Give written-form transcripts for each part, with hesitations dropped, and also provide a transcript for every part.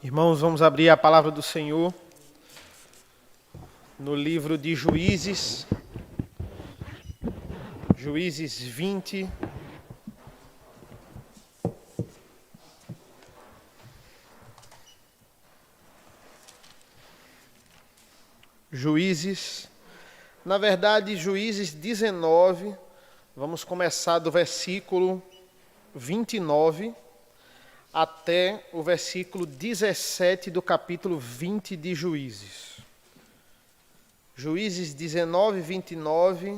Irmãos, vamos abrir a palavra do Senhor no livro de Juízes, Juízes 20. Juízes 19, vamos começar do versículo 29 até o versículo 17 do capítulo 20 de Juízes. Juízes 19, 29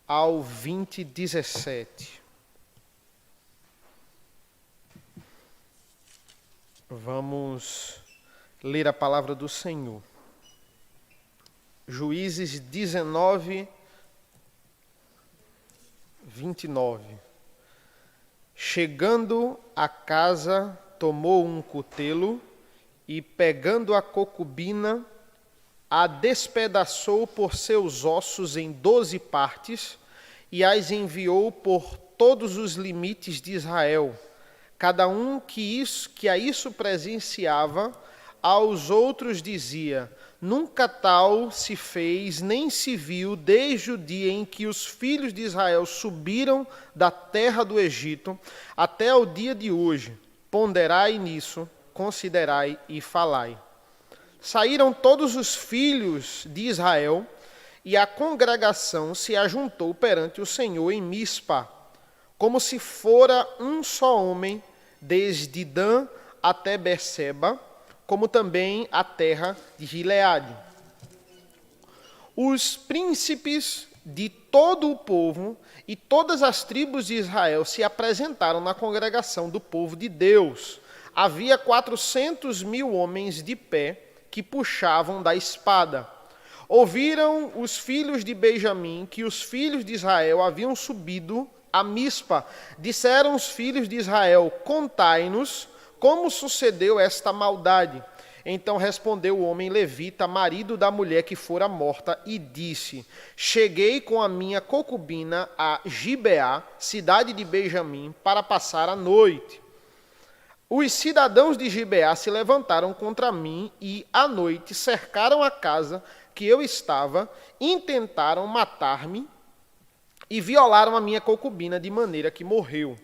ao 20, 17. Vamos ler a palavra do Senhor. Juízes 19, 29. Chegando à casa, tomou um cutelo e, pegando a concubina, a despedaçou por seus ossos em 12 partes e as enviou por todos os limites de Israel. Cada um que a isso presenciava, aos outros dizia: nunca tal se fez, nem se viu, desde o dia em que os filhos de Israel subiram da terra do Egito, até o dia de hoje. Ponderai nisso, considerai e falai. Saíram todos os filhos de Israel, e a congregação se ajuntou perante o Senhor em Mispa, como se fora um só homem, desde Dan até Berseba, como também a terra de Gileade. Os príncipes de todo o povo e todas as tribos de Israel se apresentaram na congregação do povo de Deus. Havia 400.000 homens de pé que puxavam da espada. Ouviram os filhos de Benjamim que os filhos de Israel haviam subido a Mispa. Disseram os filhos de Israel: contai-nos como sucedeu esta maldade. Então respondeu o homem levita, marido da mulher que fora morta, e disse: cheguei com a minha concubina a Gibeá, cidade de Benjamim, para passar a noite. Os cidadãos de Gibeá se levantaram contra mim e, à noite, cercaram a casa que eu estava, intentaram matar-me e violaram a minha concubina de maneira que morreu.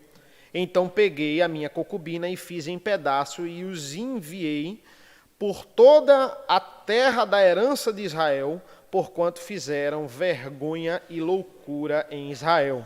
Então peguei a minha concubina e fiz em pedaço e os enviei por toda a terra da herança de Israel, porquanto fizeram vergonha e loucura em Israel.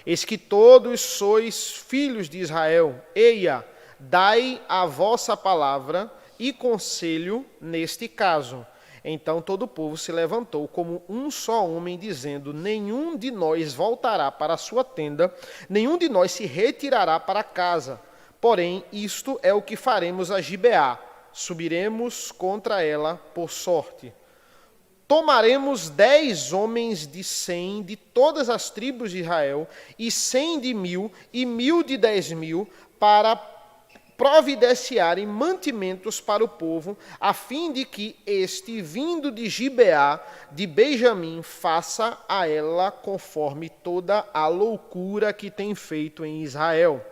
Eis que todos sois filhos de Israel. Eia, dai a vossa palavra e conselho neste caso. Então todo o povo se levantou como um só homem, dizendo: nenhum de nós voltará para a sua tenda, nenhum de nós se retirará para casa. Porém, isto é o que faremos a Gibeá: subiremos contra ela por sorte. Tomaremos 10 homens de 100 de todas as tribos de Israel, e 100 de 1.000, e 1.000 de 10.000, para providenciarem mantimentos para o povo, a fim de que este, vindo de Gibeá, de Benjamim, faça a ela conforme toda a loucura que tem feito em Israel.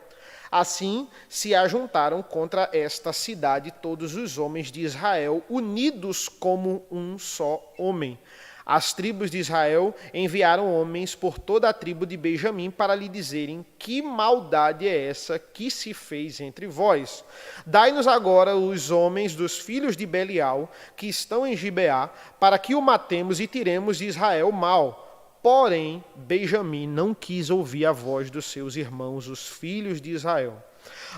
Assim se ajuntaram contra esta cidade todos os homens de Israel, unidos como um só homem. As tribos de Israel enviaram homens por toda a tribo de Benjamim para lhe dizerem: que maldade é essa que se fez entre vós? Dai-nos agora os homens dos filhos de Belial, que estão em Gibeá, para que o matemos e tiremos de Israel mal. Porém, Benjamim não quis ouvir a voz dos seus irmãos, os filhos de Israel.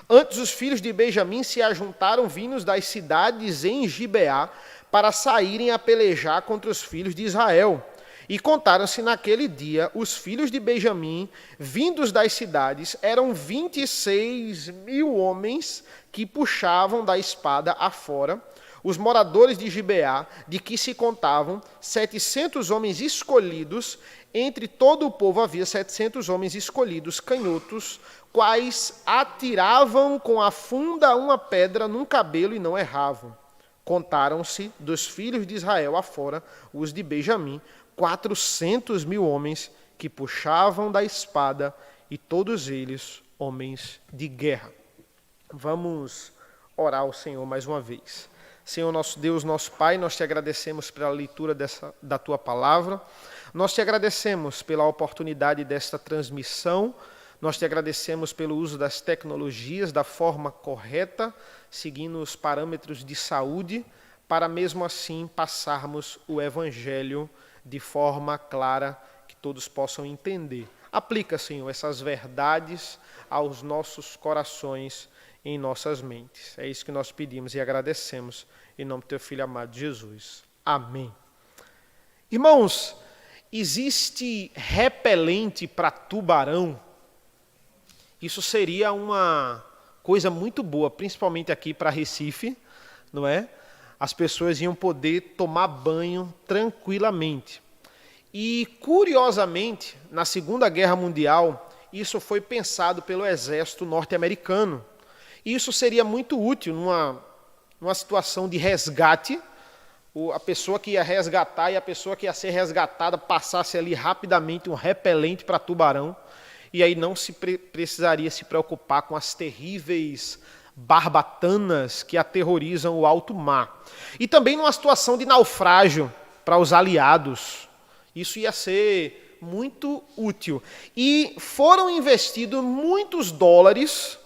Antes, os filhos de Benjamim se ajuntaram vindos das cidades em Gibeá, para saírem a pelejar contra os filhos de Israel. E contaram-se naquele dia os filhos de Benjamim, vindos das cidades, eram 26.000 homens que puxavam da espada afora. Os moradores de Gibeá, de que se contavam 700 homens escolhidos, entre todo o povo havia 700 homens escolhidos, canhotos, quais atiravam com a funda uma pedra num cabelo e não erravam. Contaram-se dos filhos de Israel afora, os de Benjamim, 400.000 homens que puxavam da espada, e todos eles homens de guerra. Vamos orar ao Senhor mais uma vez. Senhor, nosso Deus, nosso Pai, nós te agradecemos pela leitura da tua palavra. Nós te agradecemos pela oportunidade desta transmissão. Nós te agradecemos pelo uso das tecnologias da forma correta, seguindo os parâmetros de saúde, para mesmo assim passarmos o Evangelho de forma clara, que todos possam entender. Aplica, Senhor, essas verdades aos nossos corações, em nossas mentes. É isso que nós pedimos e agradecemos, em nome do teu Filho amado Jesus. Amém. Irmãos, existe repelente para tubarão? Isso seria uma coisa muito boa, principalmente aqui para Recife, não é? As pessoas iam poder tomar banho tranquilamente. E, curiosamente, na Segunda Guerra Mundial, isso foi pensado pelo exército norte-americano. E isso seria muito útil numa situação de resgate, a pessoa que ia resgatar e a pessoa que ia ser resgatada passasse ali rapidamente um repelente para tubarão, e aí não se precisaria se preocupar com as terríveis barbatanas que aterrorizam o alto mar. E também numa situação de naufrágio para os aliados. Isso ia ser muito útil. E foram investidos muitos dólares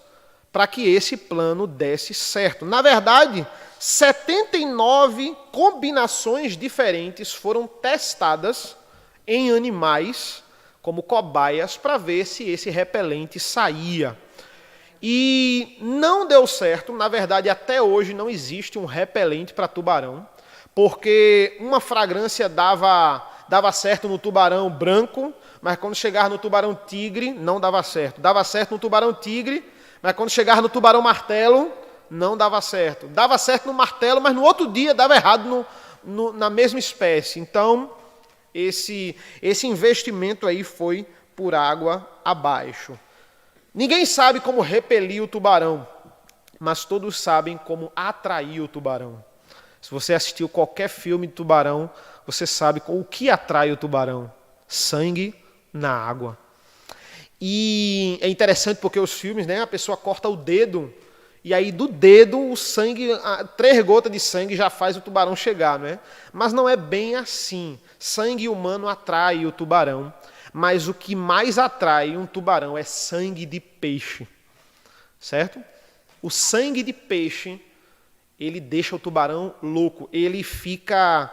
para que esse plano desse certo. Na verdade, 79 combinações diferentes foram testadas em animais como cobaias para ver se esse repelente saía. E não deu certo. Na verdade, até hoje não existe um repelente para tubarão, porque uma fragrância dava certo no tubarão branco, mas quando chegava no tubarão tigre, não dava certo. Dava certo no tubarão tigre, mas quando chegava no tubarão martelo, não dava certo. Dava certo no martelo, mas no outro dia dava errado na mesma espécie. Então, esse investimento aí foi por água abaixo. Ninguém sabe como repelir o tubarão, mas todos sabem como atrair o tubarão. Se você assistiu qualquer filme de tubarão, você sabe o que atrai o tubarão: sangue na água. E é interessante porque os filmes, né, a pessoa corta o dedo, e aí do dedo o sangue, 3 gotas de sangue já faz o tubarão chegar, né? Mas não é bem assim. Sangue humano atrai o tubarão, mas o que mais atrai um tubarão é sangue de peixe, certo? O sangue de peixe, ele deixa o tubarão louco, ele fica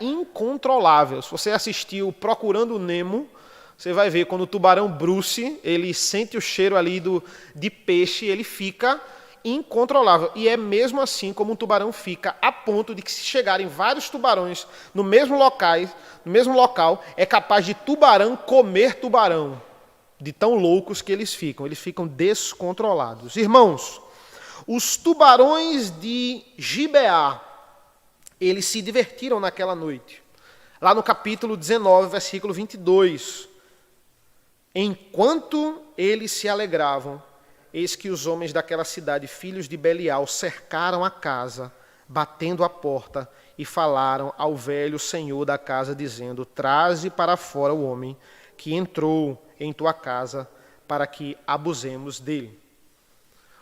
incontrolável. Se você assistiu Procurando Nemo, você vai ver quando o tubarão Bruce, ele sente o cheiro ali de peixe, ele fica incontrolável. E é mesmo assim como um tubarão fica, a ponto de que se chegarem vários tubarões no mesmo local, é capaz de tubarão comer tubarão, de tão loucos que eles ficam descontrolados. Irmãos, os tubarões de Gibeá, eles se divertiram naquela noite. Lá no capítulo 19, versículo 22. Enquanto eles se alegravam, eis que os homens daquela cidade, filhos de Belial, cercaram a casa, batendo a porta, e falaram ao velho senhor da casa, dizendo: traze para fora o homem que entrou em tua casa, para que abusemos dele.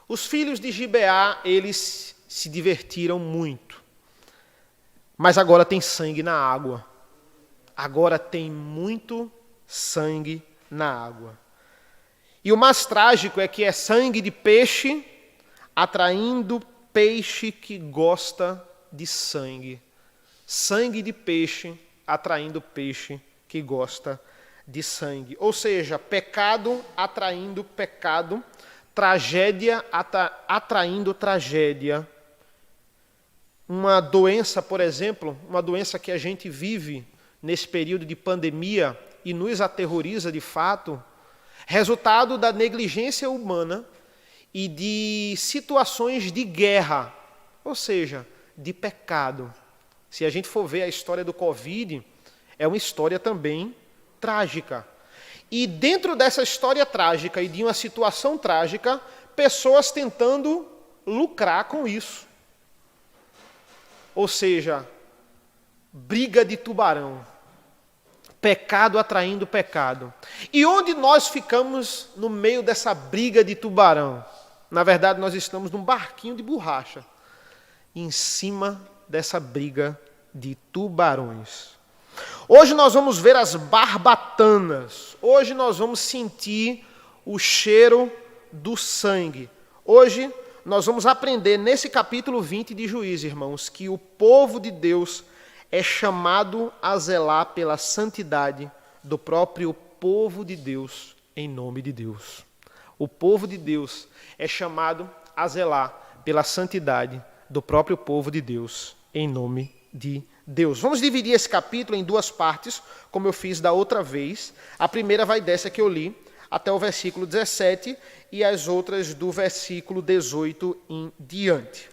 Os filhos de Gibeá, eles se divertiram muito. Mas agora tem sangue na água. Agora tem muito sangue na água. E o mais trágico é que é sangue de peixe atraindo peixe que gosta de sangue. Sangue de peixe atraindo peixe que gosta de sangue. Ou seja, pecado atraindo pecado, tragédia atraindo tragédia. Uma doença, por exemplo, uma doença que a gente vive nesse período de pandemia e nos aterroriza de fato, resultado da negligência humana e de situações de guerra, ou seja, de pecado. Se a gente for ver a história do Covid, é uma história também trágica. E dentro dessa história trágica e de uma situação trágica, pessoas tentando lucrar com isso. Ou seja, briga de tubarão. Pecado atraindo pecado. E onde nós ficamos no meio dessa briga de tubarão? Na verdade, nós estamos num barquinho de borracha, em cima dessa briga de tubarões. Hoje nós vamos ver as barbatanas. Hoje nós vamos sentir o cheiro do sangue. Hoje nós vamos aprender nesse capítulo 20 de Juízes, irmãos, que o povo de Deus é chamado a zelar pela santidade do próprio povo de Deus, em nome de Deus. O povo de Deus é chamado a zelar pela santidade do próprio povo de Deus, em nome de Deus. Vamos dividir esse capítulo em duas partes, como eu fiz da outra vez. A primeira vai dessa que eu li, até o versículo 17, e as outras do versículo 18 em diante.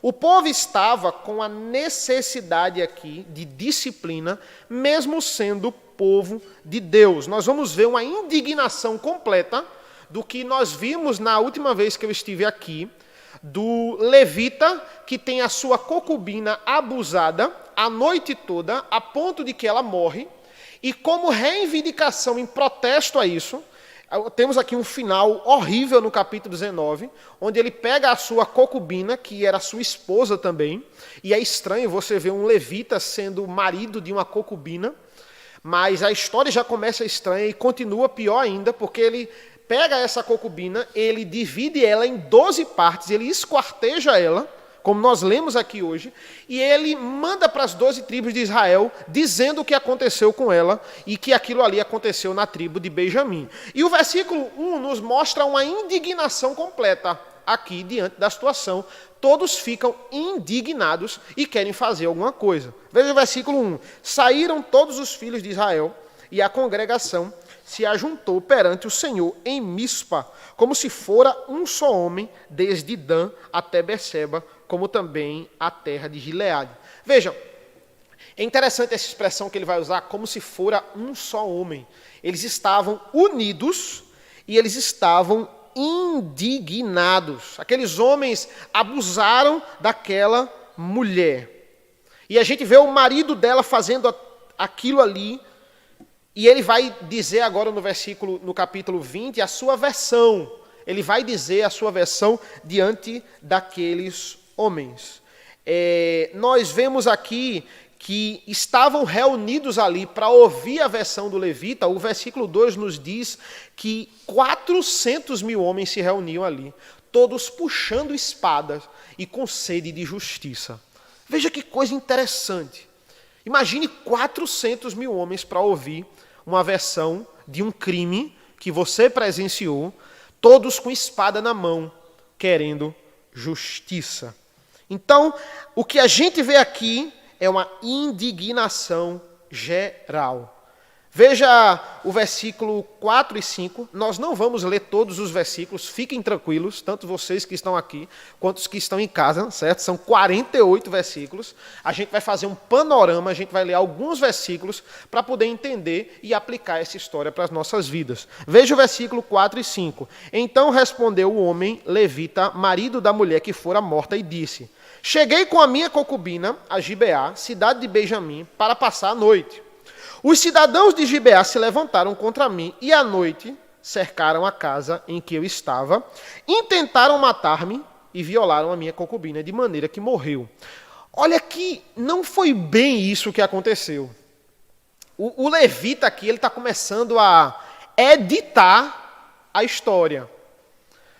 O povo estava com a necessidade aqui de disciplina, mesmo sendo povo de Deus. Nós vamos ver uma indignação completa do que nós vimos na última vez que eu estive aqui, do levita que tem a sua concubina abusada a noite toda, a ponto de que ela morre, e como reivindicação em protesto a isso, temos aqui um final horrível no capítulo 19, onde ele pega a sua concubina, que era sua esposa também, e é estranho você ver um levita sendo marido de uma concubina, mas a história já começa estranha e continua pior ainda, porque ele pega essa concubina, ele divide ela em 12 partes, ele esquarteja ela, como nós lemos aqui hoje, e ele manda para as 12 tribos de Israel, dizendo o que aconteceu com ela, e que aquilo ali aconteceu na tribo de Benjamim. E o versículo 1 nos mostra uma indignação completa aqui, diante da situação. Todos ficam indignados e querem fazer alguma coisa. Veja o versículo 1. Saíram todos os filhos de Israel, e a congregação se ajuntou perante o Senhor em Mispa, como se fora um só homem, desde Dan até Berseba, como também a terra de Gileade. Vejam, é interessante essa expressão que ele vai usar, como se fora um só homem. Eles estavam unidos e eles estavam indignados. Aqueles homens abusaram daquela mulher. E a gente vê o marido dela fazendo aquilo ali. E ele vai dizer agora no capítulo 20, a sua versão. Ele vai dizer a sua versão diante daqueles homens. Nós vemos aqui que estavam reunidos ali para ouvir a versão do levita. O versículo 2 nos diz que 400 mil homens se reuniam ali, todos puxando espadas e com sede de justiça. Veja que coisa interessante. Imagine 400 mil homens para ouvir uma versão de um crime que você presenciou, todos com espada na mão, querendo justiça. Então, o que a gente vê aqui é uma indignação geral. Veja o versículo 4 e 5. Nós não vamos ler todos os versículos, fiquem tranquilos, tanto vocês que estão aqui, quanto os que estão em casa, certo? São 48 versículos. A gente vai fazer um panorama, a gente vai ler alguns versículos para poder entender e aplicar essa história para as nossas vidas. Veja o versículo 4 e 5. Então respondeu o homem levita, marido da mulher que fora morta, e disse: cheguei com a minha concubina a Gibeá, cidade de Benjamim, para passar a noite. Os cidadãos de Gibeá se levantaram contra mim e à noite cercaram a casa em que eu estava, intentaram matar-me e violaram a minha concubina, de maneira que morreu. Olha que não foi bem isso que aconteceu. O levita aqui ele está começando a editar a história.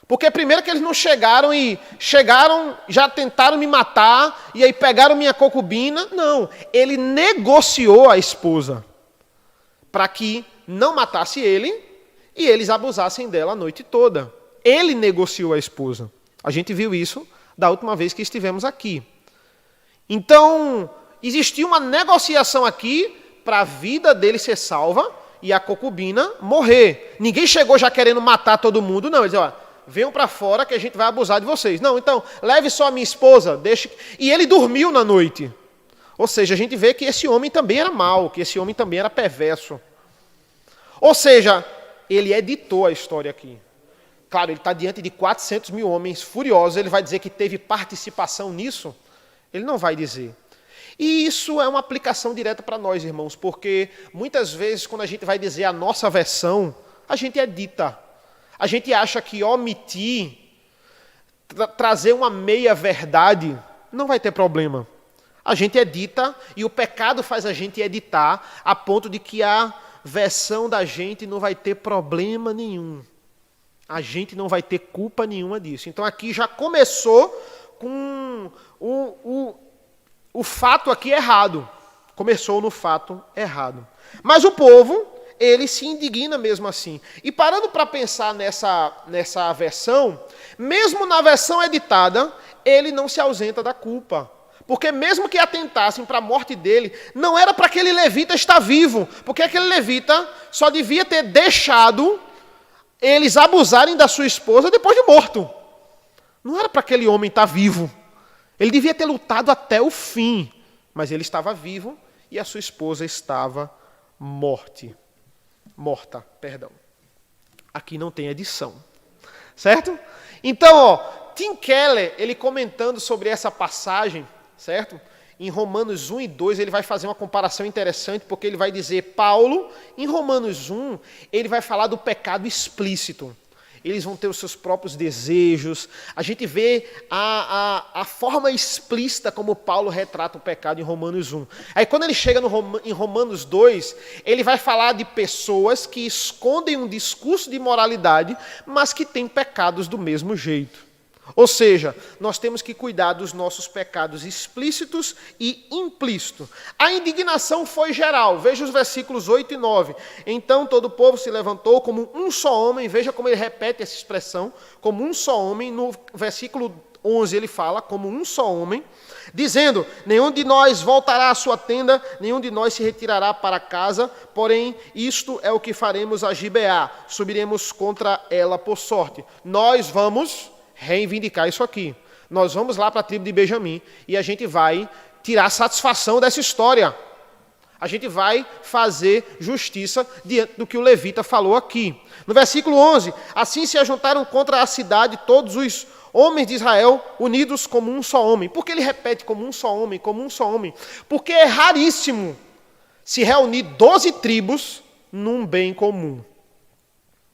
Porque primeiro que eles não chegaram, já tentaram me matar, e aí pegaram minha concubina. Não, ele negociou a esposa para que não matasse ele e eles abusassem dela a noite toda. Ele negociou a esposa. A gente viu isso da última vez que estivemos aqui. Então, existia uma negociação aqui para a vida dele ser salva e a concubina morrer. Ninguém chegou já querendo matar todo mundo, não. Eles disseram: venham para fora que a gente vai abusar de vocês. Não, então, leve só a minha esposa, deixe... E ele dormiu na noite. Ou seja, a gente vê que esse homem também era mau, que esse homem também era perverso. Ou seja, ele editou a história aqui. Claro, ele está diante de 400 mil homens furiosos, ele vai dizer que teve participação nisso? Ele não vai dizer. E isso é uma aplicação direta para nós, irmãos, porque muitas vezes, quando a gente vai dizer a nossa versão, a gente edita. A gente acha que omitir trazer uma meia-verdade, não vai ter problema. A gente edita e o pecado faz a gente editar a ponto de que a versão da gente não vai ter problema nenhum. A gente não vai ter culpa nenhuma disso. Então aqui já começou com o fato aqui errado. Começou no fato errado. Mas o povo, ele se indigna mesmo assim. E parando para pensar nessa versão, mesmo na versão editada, ele não se ausenta da culpa. Porque mesmo que atentassem para a morte dele, não era para aquele levita estar vivo. Porque aquele levita só devia ter deixado eles abusarem da sua esposa depois de morto. Não era para aquele homem estar vivo. Ele devia ter lutado até o fim. Mas ele estava vivo e a sua esposa estava morta. Aqui não tem edição. Certo? Então, Tim Keller, ele comentando sobre essa passagem, certo? Em Romanos 1 e 2, ele vai fazer uma comparação interessante, porque ele vai dizer, Paulo, em Romanos 1, ele vai falar do pecado explícito. Eles vão ter os seus próprios desejos. A gente vê a forma explícita como Paulo retrata o pecado em Romanos 1. Aí quando ele chega em Romanos 2, ele vai falar de pessoas que escondem um discurso de moralidade, mas que têm pecados do mesmo jeito. Ou seja, nós temos que cuidar dos nossos pecados explícitos e implícitos. A indignação foi geral. Veja os versículos 8 e 9. Então todo o povo se levantou como um só homem. Veja como ele repete essa expressão, como um só homem. No versículo 11 ele fala, como um só homem, dizendo, nenhum de nós voltará à sua tenda, nenhum de nós se retirará para casa, porém isto é o que faremos a Gibeá. Subiremos contra ela por sorte. Nós vamos reivindicar isso aqui. Nós vamos lá para a tribo de Benjamim e a gente vai tirar satisfação dessa história. A gente vai fazer justiça diante do que o levita falou aqui. No versículo 11, assim se ajuntaram contra a cidade todos os homens de Israel unidos como um só homem. Por que ele repete como um só homem, como um só homem? Porque é raríssimo se reunir 12 tribos num bem comum.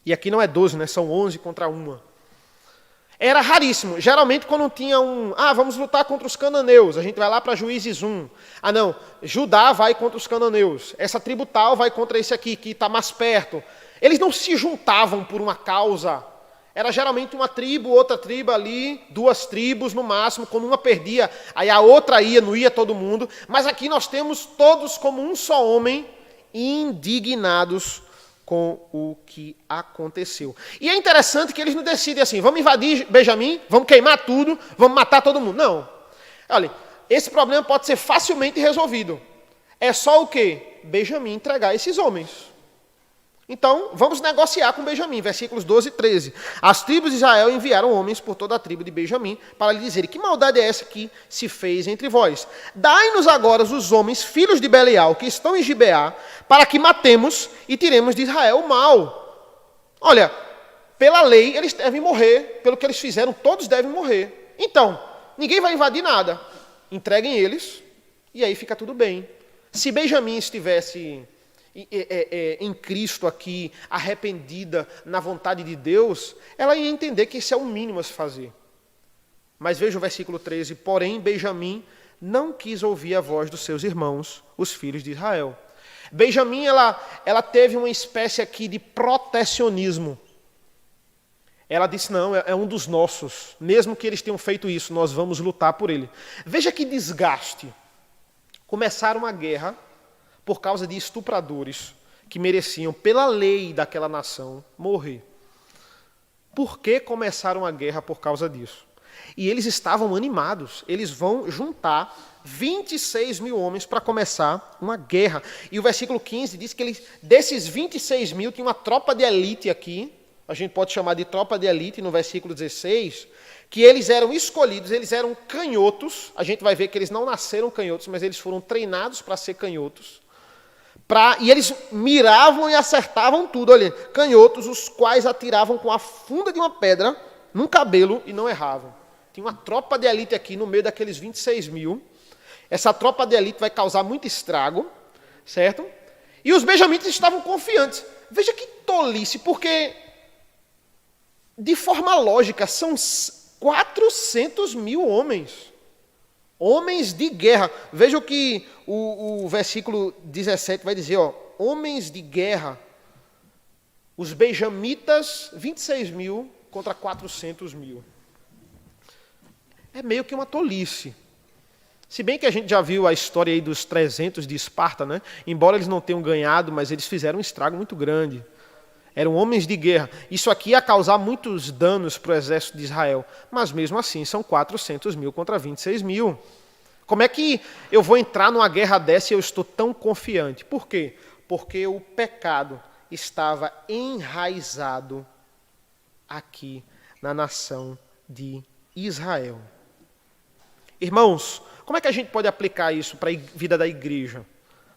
E aqui não é 12, né? São 11 contra uma. Era raríssimo. Geralmente quando tinha vamos lutar contra os cananeus, a gente vai lá para Juízes 1. Não, Judá vai contra os cananeus. Essa tribo tal vai contra esse aqui, que está mais perto. Eles não se juntavam por uma causa. Era geralmente uma tribo, outra tribo ali, 2 tribos no máximo. Quando uma perdia, aí a outra ia, não ia todo mundo. Mas aqui nós temos todos como um só homem, indignados com o que aconteceu. E é interessante que eles não decidem assim, vamos invadir Benjamim, vamos queimar tudo, vamos matar todo mundo. Não. Olha, esse problema pode ser facilmente resolvido. É só o quê? Benjamim entregar esses homens. Então, vamos negociar com Benjamim, versículos 12 e 13. As tribos de Israel enviaram homens por toda a tribo de Benjamim para lhe dizerem, que maldade é essa que se fez entre vós? Dai-nos agora os homens, filhos de Belial, que estão em Gibeá, para que matemos e tiremos de Israel o mal. Olha, pela lei eles devem morrer, pelo que eles fizeram, todos devem morrer. Então, ninguém vai invadir nada. Entreguem eles e aí fica tudo bem. Se Benjamim estivesse em Cristo aqui, arrependida na vontade de Deus, ela ia entender que esse é o mínimo a se fazer. Mas veja o versículo 13, porém Benjamim não quis ouvir a voz dos seus irmãos, os filhos de Israel. Benjamim, ela teve uma espécie aqui de protecionismo. Ela disse, não, é um dos nossos, mesmo que eles tenham feito isso, nós vamos lutar por ele. Veja que desgaste. Começaram uma guerra por causa de estupradores que mereciam, pela lei daquela nação, morrer. Por que começaram a guerra por causa disso? E eles estavam animados. Eles vão juntar 26 mil homens para começar uma guerra. E o versículo 15 diz que desses 26 mil, tinha uma tropa de elite aqui, a gente pode chamar de tropa de elite no versículo 16, que eles eram escolhidos, eles eram canhotos. A gente vai ver que eles não nasceram canhotos, mas eles foram treinados para ser canhotos. E eles miravam e acertavam tudo, olha, canhotos, os quais atiravam com a funda de uma pedra num cabelo e não erravam. Tinha uma tropa de elite aqui no meio daqueles 26 mil. Essa tropa de elite vai causar muito estrago, certo? E os benjamitas estavam confiantes. Veja que tolice, porque de forma lógica são 400 mil homens. Homens de guerra. Veja o que o versículo 17 vai dizer, ó. Homens de guerra. Os benjamitas, 26 mil contra 400 mil. É meio que uma tolice. Se bem que a gente já viu a história aí dos 300 de Esparta, né? Embora eles não tenham ganhado, mas eles fizeram um estrago muito grande. Eram homens de guerra. Isso aqui ia causar muitos danos para o exército de Israel. Mas mesmo assim, são 400 mil contra 26 mil. Como é que eu vou entrar numa guerra dessa e eu estou tão confiante? Por quê? Porque o pecado estava enraizado aqui na nação de Israel. Irmãos, como é que a gente pode aplicar isso para a vida da igreja?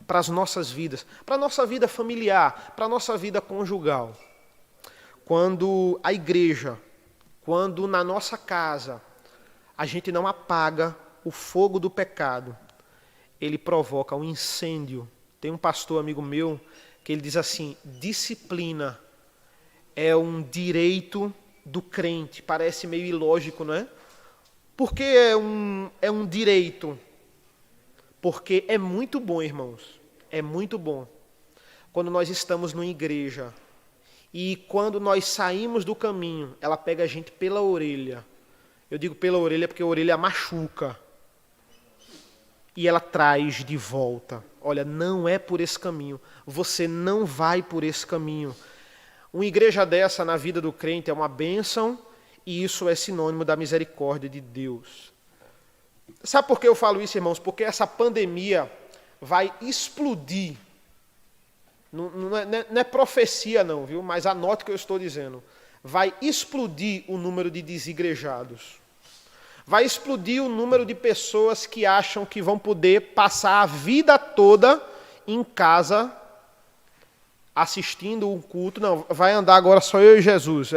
Para as nossas vidas, para a nossa vida familiar, para a nossa vida conjugal. Quando a igreja, quando na nossa casa, a gente não apaga o fogo do pecado, ele provoca um incêndio. Tem um pastor amigo meu que ele diz assim, disciplina é um direito do crente. Parece meio ilógico, não é? Por que é um direito? Porque é muito bom, irmãos, é muito bom quando nós estamos numa igreja e quando nós saímos do caminho, ela pega a gente pela orelha. Eu digo pela orelha porque a orelha machuca. E ela traz de volta. Olha, não é por esse caminho. Você não vai por esse caminho. Uma igreja dessa na vida do crente é uma bênção e isso é sinônimo da misericórdia de Deus. Sabe por que eu falo isso, irmãos? Porque essa pandemia vai explodir. Não é profecia não, viu? Mas anote o que eu estou dizendo. Vai explodir o número de desigrejados. Vai explodir o número de pessoas que acham que vão poder passar a vida toda em casa assistindo um culto. Não, vai andar agora só eu e Jesus.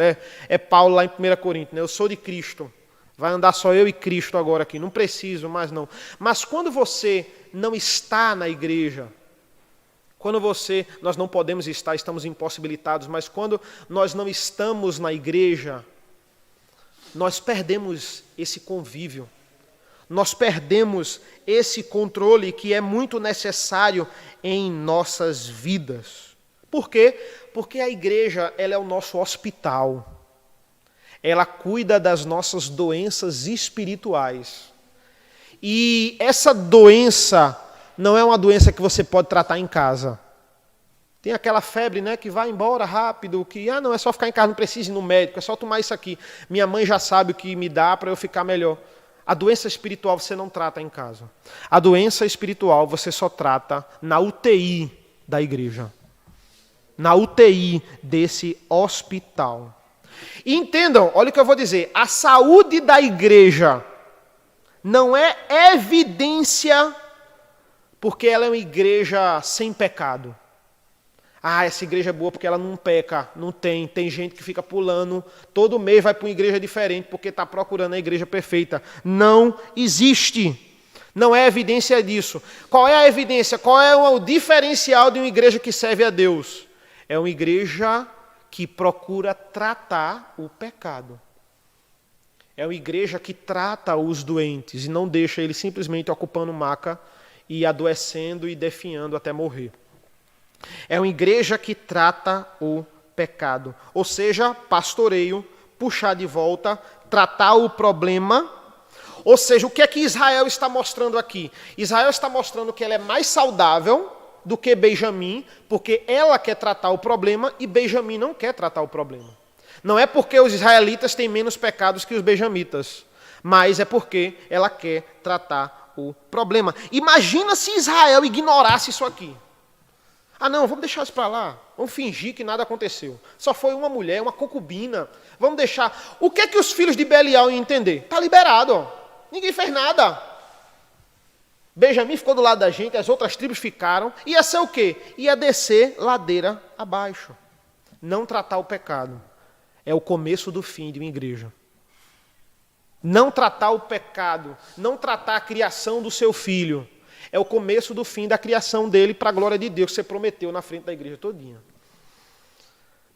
É Paulo lá em 1 Coríntios, né? Eu sou de Cristo. Vai andar só eu e Cristo agora aqui. Não preciso mais não. Mas quando você não está na igreja, nós não podemos estar, estamos impossibilitados, mas quando nós não estamos na igreja, nós perdemos esse convívio, nós perdemos esse controle que é muito necessário em nossas vidas. Por quê? Porque a igreja, ela é o nosso hospital. Ela cuida das nossas doenças espirituais. E essa doença não é uma doença que você pode tratar em casa. Tem aquela febre, né, que vai embora rápido, que não, é só ficar em casa, não precisa ir no médico, é só tomar isso aqui. Minha mãe já sabe o que me dá para eu ficar melhor. A doença espiritual você não trata em casa. A doença espiritual você só trata na UTI da igreja. Na UTI desse hospital. E entendam, olha o que eu vou dizer, a saúde da igreja não é evidência porque ela é uma igreja sem pecado. Essa igreja é boa porque ela não peca, não tem. Tem gente que fica pulando, todo mês vai para uma igreja diferente porque está procurando a igreja perfeita. Não existe. Não é evidência disso. Qual é a evidência? Qual é o diferencial de uma igreja que serve a Deus? É uma igreja que procura tratar o pecado. É uma igreja que trata os doentes e não deixa eles simplesmente ocupando maca e adoecendo e definhando até morrer. É uma igreja que trata o pecado. Ou seja, pastoreio, puxar de volta, tratar o problema. Ou seja, o que é que Israel está mostrando aqui? Israel está mostrando que ela é mais saudável do que Benjamim, porque ela quer tratar o problema e Benjamim não quer tratar o problema. Não é porque os israelitas têm menos pecados que os benjamitas, mas é porque ela quer tratar o problema. Imagina se Israel ignorasse isso aqui. Não, vamos deixar isso para lá. Vamos fingir que nada aconteceu. Só foi uma mulher, uma concubina. Vamos deixar. O que é que os filhos de Belial iam entender? Está liberado. Ó. Ninguém fez nada. Benjamim ficou do lado da gente, as outras tribos ficaram. Ia ser o quê? Ia descer ladeira abaixo. Não tratar o pecado. É o começo do fim de uma igreja. Não tratar o pecado. Não tratar a criação do seu filho. É o começo do fim da criação dele para a glória de Deus que você prometeu na frente da igreja todinha.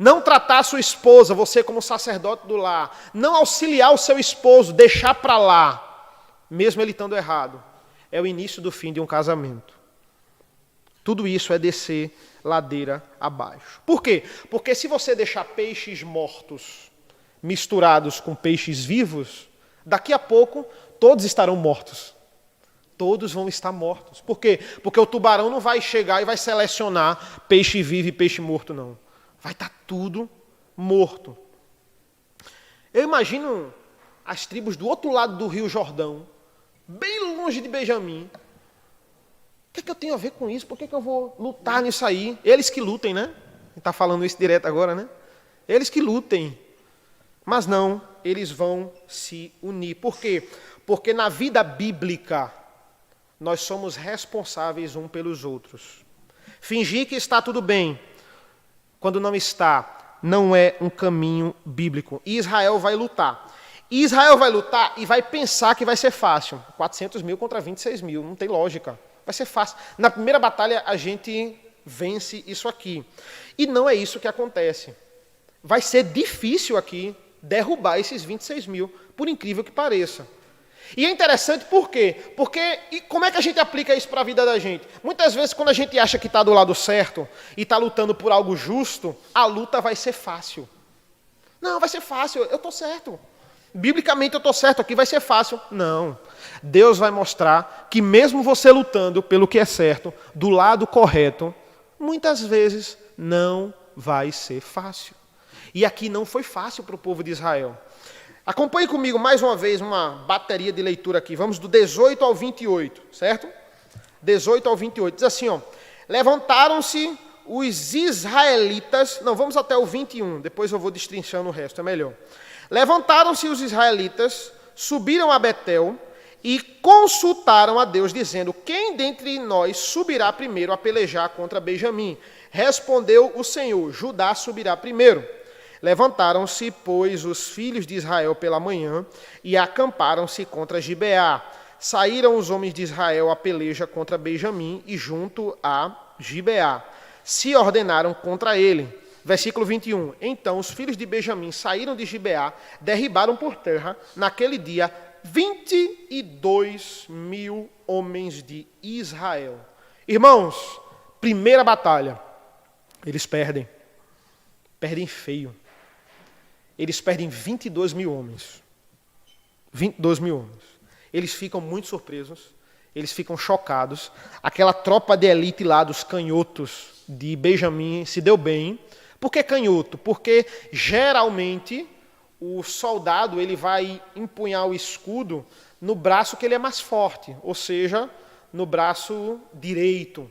Não tratar a sua esposa, você como sacerdote do lar. Não auxiliar o seu esposo, deixar para lá, mesmo ele estando errado. É o início do fim de um casamento. Tudo isso é descer ladeira abaixo. Por quê? Porque se você deixar peixes mortos misturados com peixes vivos, daqui a pouco todos estarão mortos. Todos vão estar mortos. Por quê? Porque o tubarão não vai chegar e vai selecionar peixe vivo e peixe morto, não. Vai estar tudo morto. Eu imagino as tribos do outro lado do Rio Jordão, bem longe de Benjamim. O que é que eu tenho a ver com isso? Por que é que eu vou lutar nisso aí? Eles que lutem, né? Está falando isso direto agora, né? Eles que lutem. Mas não, eles vão se unir. Por quê? Porque na vida bíblica, nós somos responsáveis uns pelos outros. Fingir que está tudo bem, quando não está, não é um caminho bíblico. E Israel vai lutar. E Israel vai lutar e vai pensar que vai ser fácil. 400 mil contra 26 mil, não tem lógica. Vai ser fácil. Na primeira batalha, a gente vence isso aqui. E não é isso que acontece. Vai ser difícil aqui derrubar esses 26 mil, por incrível que pareça. E é interessante por quê? Porque, e como é que a gente aplica isso para a vida da gente? Muitas vezes, quando a gente acha que está do lado certo e está lutando por algo justo, a luta vai ser fácil. Não, vai ser fácil, eu estou certo. Biblicamente eu estou certo aqui, vai ser fácil. Não. Deus vai mostrar que mesmo você lutando pelo que é certo, do lado correto, muitas vezes não vai ser fácil. E aqui não foi fácil para o povo de Israel. Acompanhe comigo mais uma vez uma bateria de leitura aqui. Vamos do 18 ao 28, certo? 18 ao 28. Diz assim, ó. Levantaram-se os israelitas... Não, vamos até o 21. Depois eu vou destrinchando o resto, é melhor. Levantaram-se os israelitas, subiram a Betel e consultaram a Deus, dizendo: quem dentre nós subirá primeiro a pelejar contra Benjamim? Respondeu o Senhor: Judá subirá primeiro. Levantaram-se, pois, os filhos de Israel pela manhã e acamparam-se contra Gibeá. Saíram os homens de Israel a peleja contra Benjamim e junto a Gibeá se ordenaram contra ele. Versículo 21. Então os filhos de Benjamim saíram de Gibeá, derribaram por terra, naquele dia, 22 mil homens de Israel. Irmãos, primeira batalha, eles perdem. Perdem feio. Eles perdem 22 mil homens. 22 mil homens. Eles ficam muito surpresos, eles ficam chocados. Aquela tropa de elite lá dos canhotos de Benjamim se deu bem. Por que canhoto? Porque geralmente o soldado ele vai empunhar o escudo no braço que ele é mais forte, ou seja, no braço direito.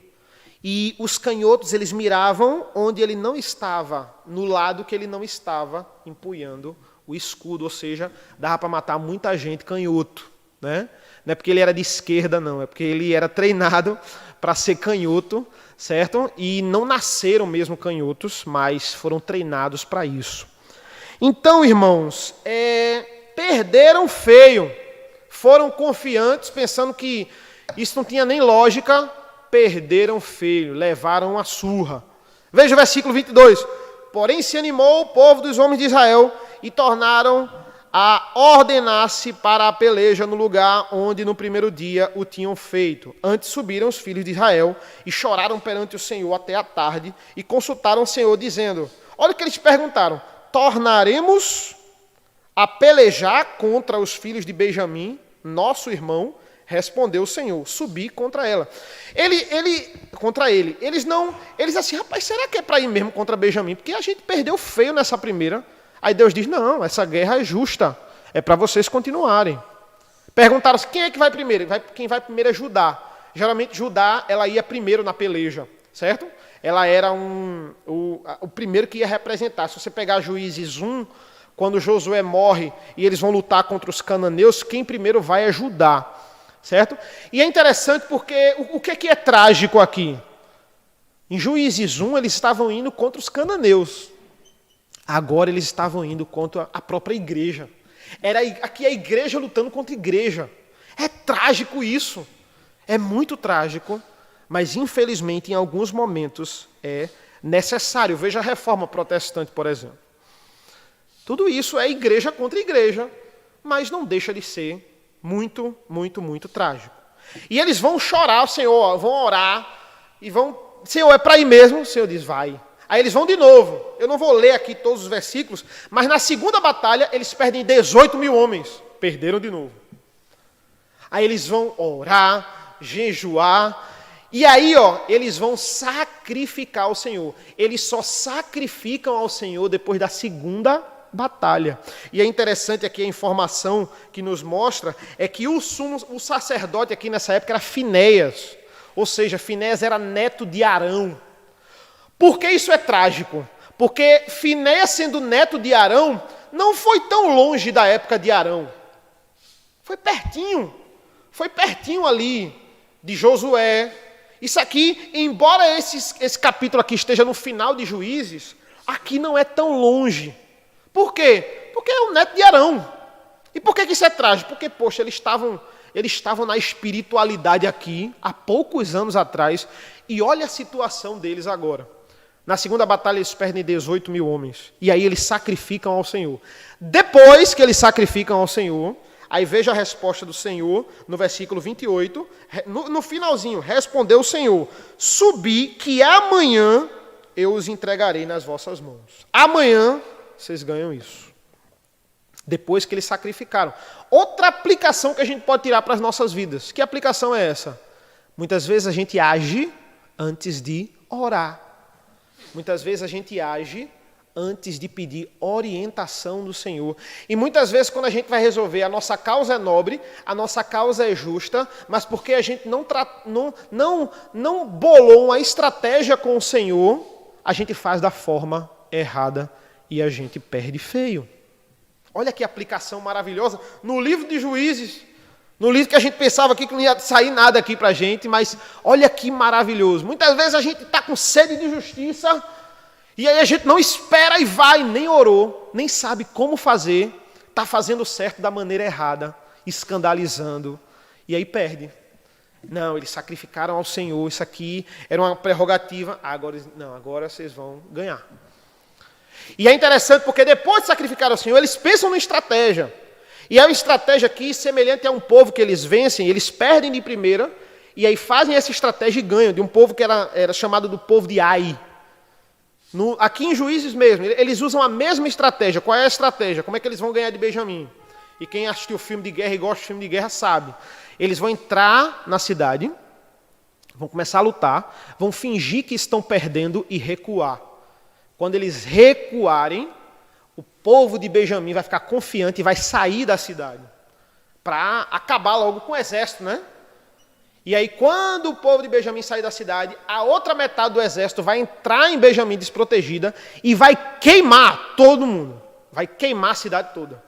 E os canhotos eles miravam onde ele não estava, no lado que ele não estava empunhando o escudo, ou seja, dava para matar muita gente canhoto, né? Não é porque ele era de esquerda, não, é porque ele era treinado para ser canhoto, certo? E não nasceram mesmo canhotos, mas foram treinados para isso. Então, irmãos, perderam feio, foram confiantes, pensando que isso não tinha nem lógica, perderam feio, levaram uma surra. Veja o versículo 22. Porém se animou o povo dos homens de Israel e tornaram a ordenar-se para a peleja no lugar onde no primeiro dia o tinham feito. Antes subiram os filhos de Israel e choraram perante o Senhor até a tarde e consultaram o Senhor, dizendo: olha o que eles perguntaram: tornaremos a pelejar contra os filhos de Benjamim, nosso irmão? Respondeu o Senhor: subi contra ela. Contra ele. Eles assim, rapaz, será que é para ir mesmo contra Benjamim? Porque a gente perdeu feio nessa primeira. Aí Deus diz: não, essa guerra é justa, é para vocês continuarem. Perguntaram quem é que vai primeiro? Quem vai primeiro é Judá. Geralmente Judá, ela ia primeiro na peleja, certo? Ela era o primeiro que ia representar. Se você pegar Juízes 1, quando Josué morre e eles vão lutar contra os cananeus, quem primeiro vai é Judá. Certo? E é interessante porque o que é trágico aqui? Em Juízes 1, eles estavam indo contra os cananeus. Agora eles estavam indo contra a própria igreja. Era aqui a igreja lutando contra a igreja. É trágico isso. É muito trágico, mas infelizmente em alguns momentos é necessário. Veja a reforma protestante, por exemplo. Tudo isso é igreja contra igreja, mas não deixa de ser muito, muito, muito trágico. E eles vão chorar ao Senhor, vão orar, e vão, Senhor, é para ir mesmo? O Senhor diz, vai. Aí eles vão de novo. Eu não vou ler aqui todos os versículos, mas na segunda batalha eles perdem 18 mil homens. Perderam de novo. Aí eles vão orar, jejuar, e aí, eles vão sacrificar ao Senhor. Eles só sacrificam ao Senhor depois da segunda batalha. E é interessante aqui a informação que nos mostra, é que o sacerdote aqui nessa época era Finéias. Ou seja, Finéias era neto de Arão. Por que isso é trágico? Porque Finéias, sendo neto de Arão, não foi tão longe da época de Arão. Foi pertinho ali de Josué. Isso aqui, embora esse capítulo aqui esteja no final de Juízes, aqui não é tão longe. Por quê? Porque é o neto de Arão. E por que isso é trágico? Porque, poxa, eles estavam na espiritualidade aqui, há poucos anos atrás, e olha a situação deles agora. Na segunda batalha eles perdem 18 mil homens, e aí eles sacrificam ao Senhor. Depois que eles sacrificam ao Senhor, aí veja a resposta do Senhor, no versículo 28, no finalzinho, respondeu o Senhor, subi que amanhã eu os entregarei nas vossas mãos. Amanhã vocês ganham isso. Depois que eles sacrificaram. Outra aplicação que a gente pode tirar para as nossas vidas. Que aplicação é essa? Muitas vezes a gente age antes de orar. Muitas vezes a gente age antes de pedir orientação do Senhor. E muitas vezes quando a gente vai resolver, a nossa causa é nobre, a nossa causa é justa, mas porque a gente não bolou uma estratégia com o Senhor, a gente faz da forma errada e a gente perde feio. Olha que aplicação maravilhosa. No livro de Juízes, no livro que a gente pensava aqui que não ia sair nada aqui para a gente, mas olha que maravilhoso. Muitas vezes a gente está com sede de justiça, e aí a gente não espera e vai, nem orou, nem sabe como fazer, está fazendo certo da maneira errada, escandalizando, e aí perde. Não, eles sacrificaram ao Senhor, isso aqui era uma prerrogativa, agora vocês vão ganhar. E é interessante porque depois de sacrificar ao Senhor, eles pensam numa estratégia. E é uma estratégia aqui semelhante a um povo que eles vencem, eles perdem de primeira, e aí fazem essa estratégia e ganham, de um povo que era chamado do povo de Ai. Aqui em Juízes mesmo, eles usam a mesma estratégia. Qual é a estratégia? Como é que eles vão ganhar de Benjamim? E quem assistiu filme de guerra e gosta de filme de guerra sabe. Eles vão entrar na cidade, vão começar a lutar, vão fingir que estão perdendo e recuar. Quando eles recuarem, o povo de Benjamim vai ficar confiante e vai sair da cidade para acabar logo com o exército, né? E aí, quando o povo de Benjamim sair da cidade, a outra metade do exército vai entrar em Benjamim desprotegida e vai queimar todo mundo. Vai queimar a cidade toda.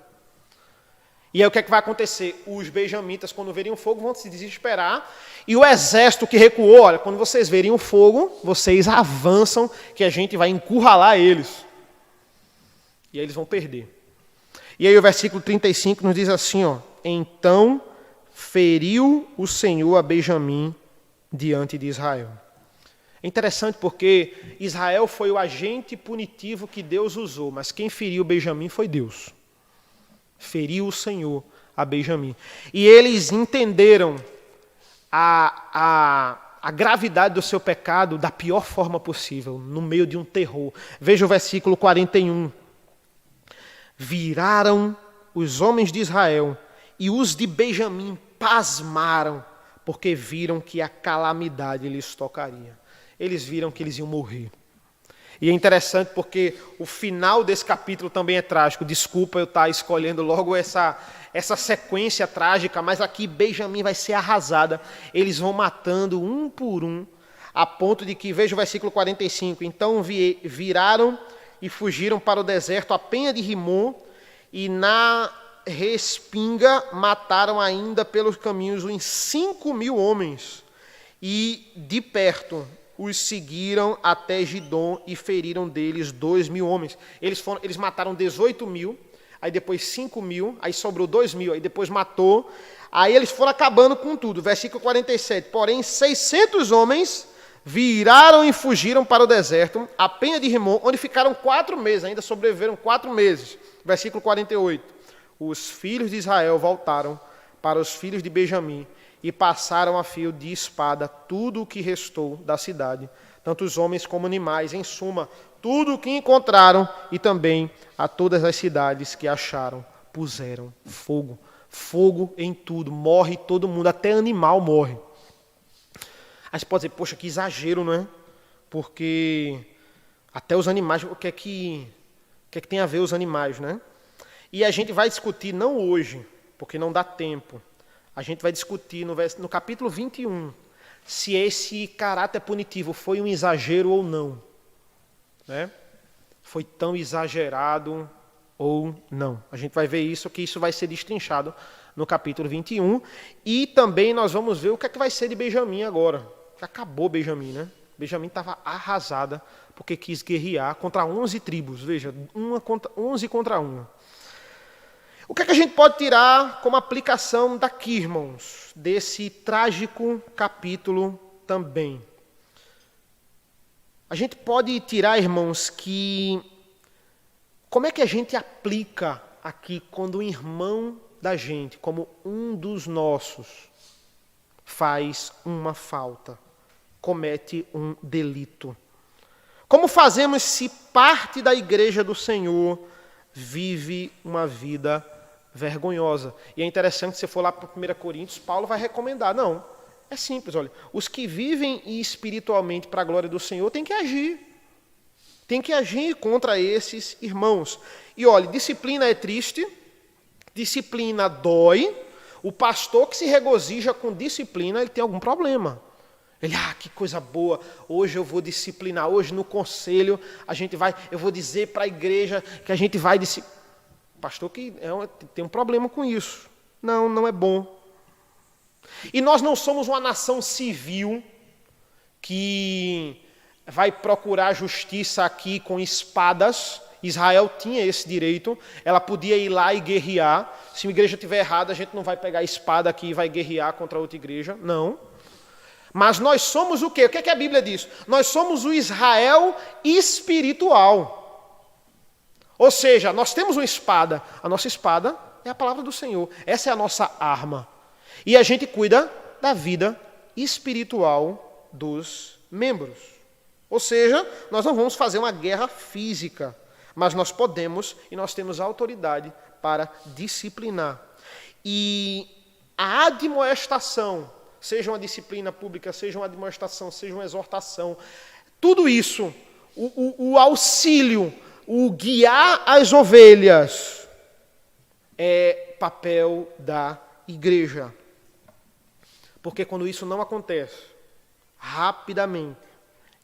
E aí o que é que vai acontecer? Os benjamitas, quando verem o fogo, vão se desesperar. E o exército que recuou, olha, quando vocês verem o fogo, vocês avançam, que a gente vai encurralar eles. E aí eles vão perder. E aí o versículo 35 nos diz assim, então feriu o Senhor a Benjamim diante de Israel. É interessante porque Israel foi o agente punitivo que Deus usou, mas quem feriu Benjamim foi Deus. Feriu o Senhor a Benjamim. E eles entenderam a gravidade do seu pecado da pior forma possível, no meio de um terror. Veja o versículo 41. Viraram os homens de Israel e os de Benjamim pasmaram, porque viram que a calamidade lhes tocaria. Eles viram que eles iam morrer. E é interessante porque o final desse capítulo também é trágico. Desculpa eu estar escolhendo logo essa sequência trágica, mas aqui Benjamim vai ser arrasada. Eles vão matando um por um, a ponto de que, veja o versículo 45, então viraram e fugiram para o deserto, a penha de Rimon, e na respinga mataram ainda pelos caminhos uns 5.000 homens, e de perto os seguiram até Gidom e feriram deles 2.000 homens. Eles mataram 18.000, aí depois 5.000, aí sobrou 2.000, aí depois matou, aí eles foram acabando com tudo. Versículo 47, porém 600 homens viraram e fugiram para o deserto, a penha de Rimon, onde ficaram 4 meses, ainda sobreviveram 4 meses. Versículo 48. Os filhos de Israel voltaram para os filhos de Benjamim e passaram a fio de espada tudo o que restou da cidade, tanto os homens como animais, em suma, tudo o que encontraram, e também a todas as cidades que acharam, puseram fogo. Fogo em tudo, morre todo mundo, até animal morre. Aí você pode dizer, poxa, que exagero, não é? Porque até os animais, o que é que tem a ver os animais, né? E a gente vai discutir, não hoje, porque não dá tempo, a gente vai discutir no capítulo 21, se esse caráter punitivo foi um exagero ou não. Né? Foi tão exagerado ou não. A gente vai ver isso, que isso vai ser destrinchado no capítulo 21. E também nós vamos ver o que é que vai ser de Benjamim agora. Acabou Benjamim, né? Benjamim estava arrasada porque quis guerrear contra 11 tribos. Veja, 11 contra 1. O que é que a gente pode tirar como aplicação daqui, irmãos, desse trágico capítulo também? A gente pode tirar, irmãos, que como é que a gente aplica aqui quando um irmão da gente, como um dos nossos, faz uma falta, comete um delito? Como fazemos se parte da igreja do Senhor vive uma vida vergonhosa? E é interessante, se você for lá para 1 Coríntios, Paulo vai recomendar. Não, é simples, olha. Os que vivem espiritualmente para a glória do Senhor têm que agir. Tem que agir contra esses irmãos. E olha, disciplina é triste, disciplina dói. O pastor que se regozija com disciplina, ele tem algum problema. Ele, que coisa boa, hoje eu vou disciplinar, hoje no conselho eu vou dizer para a igreja que a gente vai disciplinar. Pastor que tem um problema com isso. Não, não é bom. E nós não somos uma nação civil que vai procurar justiça aqui com espadas. Israel tinha esse direito, ela podia ir lá e guerrear. Se uma igreja estiver errada, a gente não vai pegar a espada aqui e vai guerrear contra outra igreja, não. Mas nós somos o quê? O que é que a Bíblia diz? Nós somos o Israel espiritual. Ou seja, nós temos uma espada. A nossa espada é a palavra do Senhor. Essa é a nossa arma. E a gente cuida da vida espiritual dos membros. Ou seja, nós não vamos fazer uma guerra física, mas nós podemos e nós temos autoridade para disciplinar. E a admoestação, seja uma disciplina pública, seja uma admoestação, seja uma exortação, tudo isso, o auxílio, o guiar as ovelhas, é papel da igreja. Porque quando isso não acontece, rapidamente,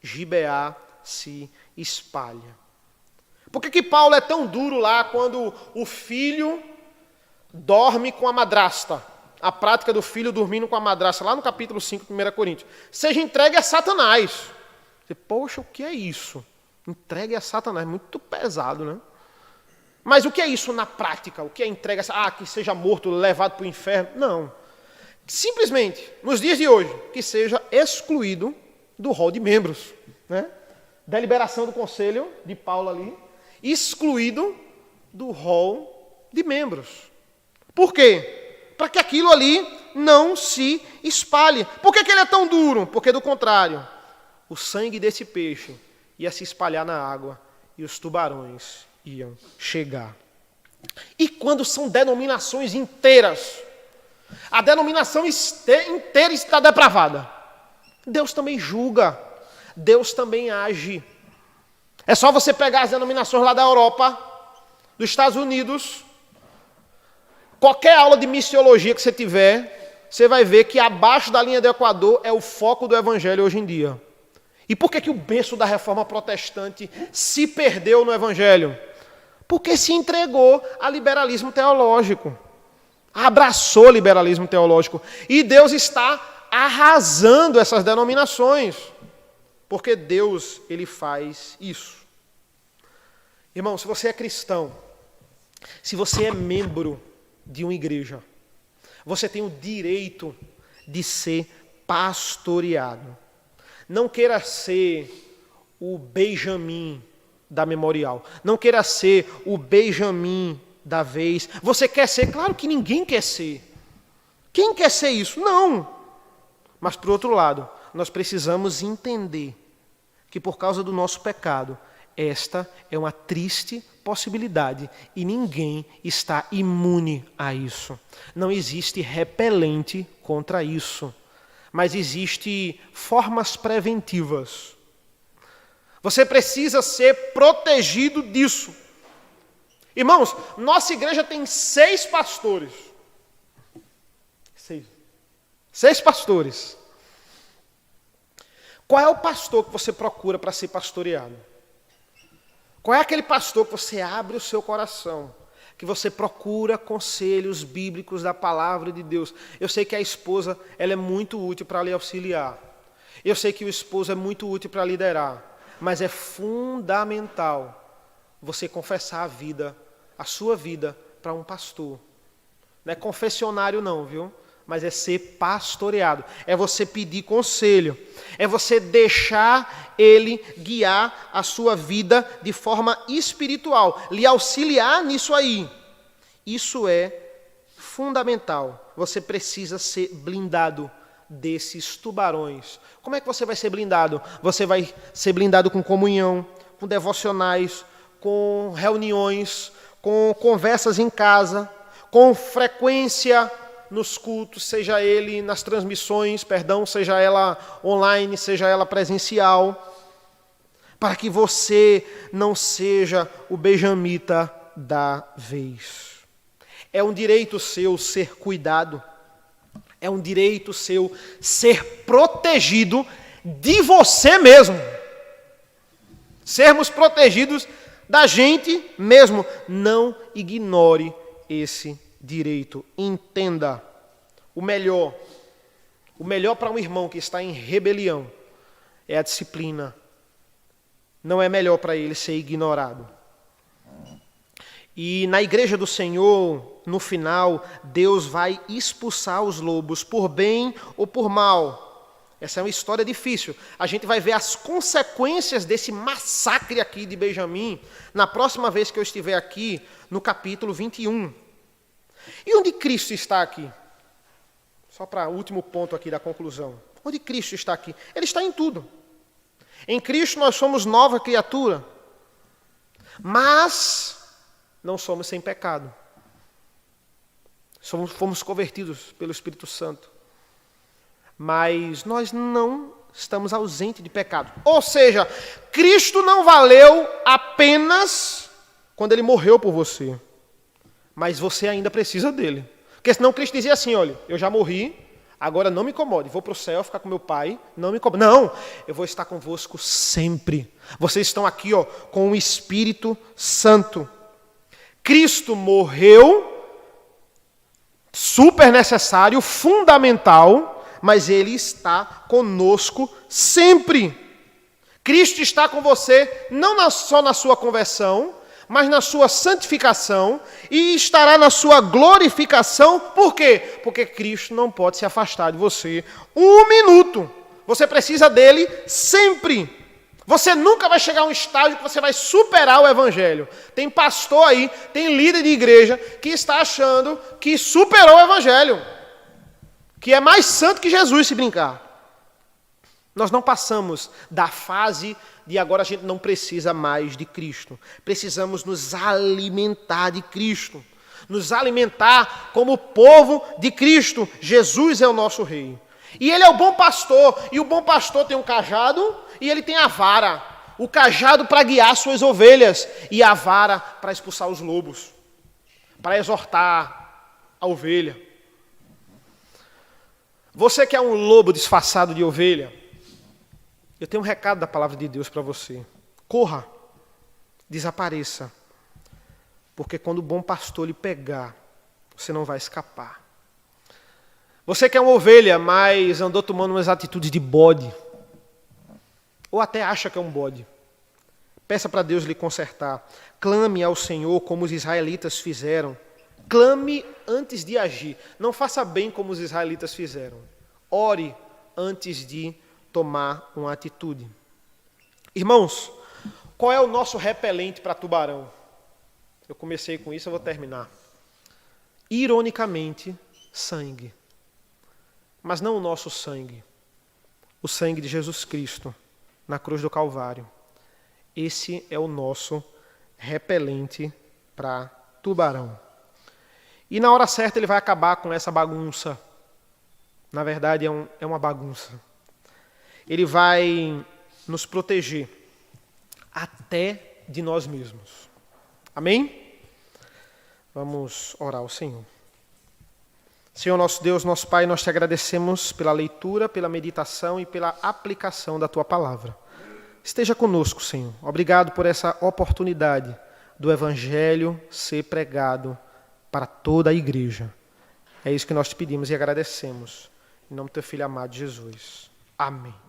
Gibeá se espalha. Por que Paulo é tão duro lá quando o filho dorme com a madrasta? A prática do filho dormindo com a madrasta, lá no capítulo 5, 1 Coríntios. Seja entregue a Satanás. Você, poxa, o que é isso? Entregue a Satanás, muito pesado, né? Mas o que é isso na prática? O que é entregue a que seja morto, levado para o inferno? Não. Simplesmente, nos dias de hoje, que seja excluído do rol de membros. Né? Deliberação do conselho de Paulo ali, excluído do rol de membros. Por quê? Para que aquilo ali não se espalhe. Por que ele é tão duro? Porque, do contrário, o sangue desse peixe ia se espalhar na água e os tubarões iam chegar. E quando são denominações inteiras, a denominação inteira está depravada, Deus também julga, Deus também age. É só você pegar as denominações lá da Europa, dos Estados Unidos, qualquer aula de missiologia que você tiver, você vai ver que abaixo da linha do Equador é o foco do evangelho hoje em dia. E por que o berço da reforma protestante se perdeu no evangelho? Porque se entregou a liberalismo teológico. Abraçou o liberalismo teológico. E Deus está arrasando essas denominações. Porque Deus, ele faz isso. Irmão, se você é cristão, se você é membro de uma igreja, você tem o direito de ser pastoreado. Não queira ser o Benjamin da Memorial. Não queira ser o Benjamin da vez. Você quer ser? Claro que ninguém quer ser. Quem quer ser isso? Não. Mas, por outro lado, nós precisamos entender que por causa do nosso pecado, esta é uma triste possibilidade e ninguém está imune a isso. Não existe repelente contra isso, mas existem formas preventivas. Você precisa ser protegido disso. Irmãos, nossa igreja tem 6 pastores. 6 pastores. Qual é o pastor que você procura para ser pastoreado? Qual é aquele pastor que você abre o seu coração, que você procura conselhos bíblicos da palavra de Deus? Eu sei que a esposa ela é muito útil para lhe auxiliar. Eu sei que o esposo é muito útil para liderar. Mas é fundamental você confessar a sua vida para um pastor. Não é confessionário não, viu? Mas é ser pastoreado. É você pedir conselho. É você deixar ele guiar a sua vida de forma espiritual. Lhe auxiliar nisso aí. Isso é fundamental. Você precisa ser blindado desses tubarões. Como é que você vai ser blindado? Você vai ser blindado com comunhão, com devocionais, com reuniões, com conversas em casa, com frequência nos cultos, seja ele nas transmissões, seja ela online, seja ela presencial, para que você não seja o benjamita da vez. É um direito seu ser cuidado. É um direito seu ser protegido de você mesmo. Sermos protegidos da gente mesmo. Não ignore esse direito. Entenda. O melhor para um irmão que está em rebelião é a disciplina. Não é melhor para ele ser ignorado. E na igreja do Senhor, no final, Deus vai expulsar os lobos, por bem ou por mal. Essa é uma história difícil. A gente vai ver as consequências desse massacre aqui de Benjamim na próxima vez que eu estiver aqui, no capítulo 21. E onde Cristo está aqui? Só para o último ponto aqui da conclusão. Onde Cristo está aqui? Ele está em tudo. Em Cristo nós somos nova criatura. Mas não somos sem pecado. Fomos convertidos pelo Espírito Santo. Mas nós não estamos ausentes de pecado. Ou seja, Cristo não valeu apenas quando Ele morreu por você. Mas você ainda precisa dele. Porque senão Cristo dizia assim, olha, eu já morri, agora não me incomode, vou para o céu, ficar com meu Pai, não me incomode. Não, eu vou estar convosco sempre. Vocês estão aqui com o Espírito Santo. Cristo morreu, super necessário, fundamental, mas Ele está conosco sempre. Cristo está com você, não só na sua conversão, mas na sua santificação e estará na sua glorificação. Por quê? Porque Cristo não pode se afastar de você um minuto. Você precisa dele sempre. Você nunca vai chegar a um estágio que você vai superar o Evangelho. Tem pastor aí, tem líder de igreja que está achando que superou o Evangelho. Que é mais santo que Jesus, se brincar. Nós não passamos da fase de agora a gente não precisa mais de Cristo. Precisamos nos alimentar de Cristo. Nos alimentar como povo de Cristo. Jesus é o nosso rei. E Ele é o bom pastor. E o bom pastor tem um cajado e ele tem a vara. O cajado para guiar suas ovelhas e a vara para expulsar os lobos. Para exortar a ovelha. Você que é um lobo disfarçado de ovelha, eu tenho um recado da palavra de Deus para você. Corra, desapareça. Porque quando o bom pastor lhe pegar, você não vai escapar. Você que é uma ovelha, mas andou tomando umas atitudes de bode, ou até acha que é um bode, peça para Deus lhe consertar. Clame ao Senhor como os israelitas fizeram. Clame antes de agir. Não faça bem como os israelitas fizeram. Ore antes de tomar uma atitude. Irmãos, qual é o nosso repelente para tubarão? Eu comecei com isso, eu vou terminar. Ironicamente, sangue. Mas não o nosso sangue. O sangue de Jesus Cristo, na cruz do Calvário. Esse é o nosso repelente para tubarão. E na hora certa ele vai acabar com essa bagunça. Na verdade é uma bagunça. Ele vai nos proteger até de nós mesmos. Amém? Vamos orar ao Senhor. Senhor nosso Deus, nosso Pai, nós te agradecemos pela leitura, pela meditação e pela aplicação da Tua palavra. Esteja conosco, Senhor. Obrigado por essa oportunidade do Evangelho ser pregado para toda a igreja. É isso que nós te pedimos e agradecemos. Em nome do Teu Filho amado Jesus. Amém.